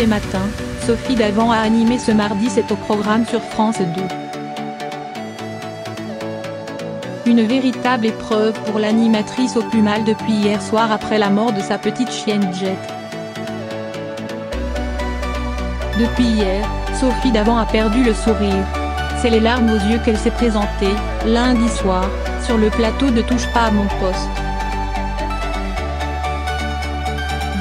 les matins, Sophie Davant a animé ce mardi 7 au programme sur France 2. Une véritable épreuve pour l'animatrice au plus mal depuis hier soir après la mort de sa petite chienne Jet. Depuis hier, Sophie Davant a perdu le sourire. C'est les larmes aux yeux qu'elle s'est présentée, lundi soir, sur le plateau de Touche pas à mon poste.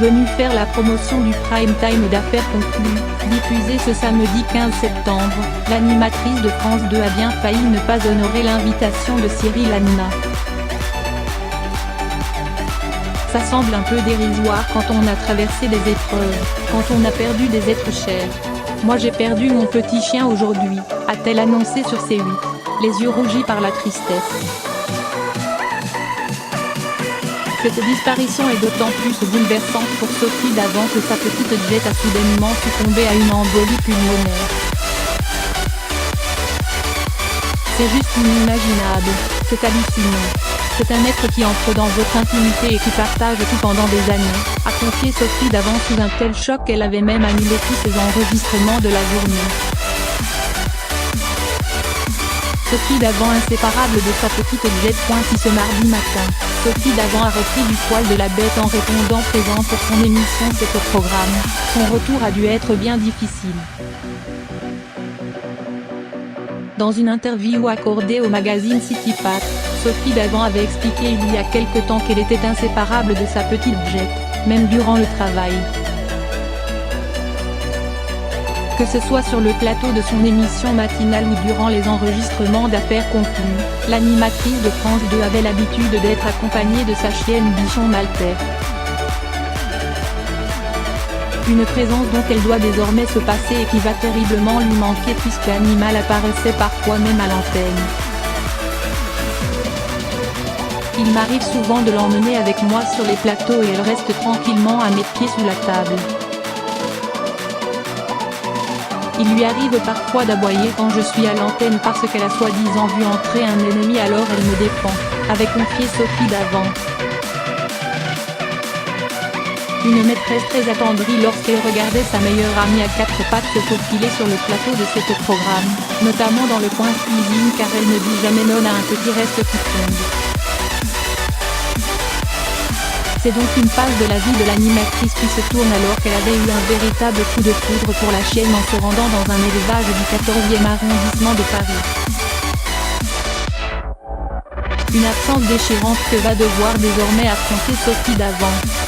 Venue faire la promotion du prime time d'Affaires conclues, diffusé ce samedi 15 septembre, l'animatrice de France 2 a bien failli ne pas honorer l'invitation de Cyril Hanouna. Ça semble un peu dérisoire quand on a traversé des épreuves, quand on a perdu des êtres chers. Moi j'ai perdu mon petit chien aujourd'hui, a-t-elle annoncé sur C8, les yeux rougis par la tristesse. Cette disparition est d'autant plus bouleversante pour Sophie Davant que sa petite Jet a soudainement succombé à une embolie pulmonaire. C'est juste inimaginable, c'est hallucinant. C'est un être qui entre dans votre intimité et qui partage tout pendant des années, a confié Sophie Davant sous un tel choc qu'elle avait même annulé tous ses enregistrements de la journée. Sophie Davant inséparable de sa petite Jet. Si ce mardi matin, Sophie Davant a repris du poil de la bête en répondant présent pour son émission C'est au programme, son retour a dû être bien difficile. Dans une interview accordée au magazine City Pat, Sophie Davant avait expliqué il y a quelque temps qu'elle était inséparable de sa petite Jet, même durant le travail. Que ce soit sur le plateau de son émission matinale ou durant les enregistrements d'Affaires conclues, l'animatrice de France 2 avait l'habitude d'être accompagnée de sa chienne Bichon Maltais. Une présence dont elle doit désormais se passer et qui va terriblement lui manquer puisque l'animal apparaissait parfois même à l'antenne. Il m'arrive souvent de l'emmener avec moi sur les plateaux et elle reste tranquillement à mes pieds sous la table. Il lui arrive parfois d'aboyer quand je suis à l'antenne parce qu'elle a soi-disant vu entrer un ennemi, alors elle me défend, avait confié Sophie Davant. Une maîtresse très attendrie lorsqu'elle regardait sa meilleure amie à quatre pattes se faufiler sur le plateau de cet programme, notamment dans le coin cuisine car elle ne dit jamais non à un petit reste qui tombe. C'est donc une page de la vie de l'animatrice qui se tourne alors qu'elle avait eu un véritable coup de foudre pour la chienne en se rendant dans un élevage du 14e arrondissement de Paris. Une absence déchirante que va devoir désormais affronter Sophie Davant.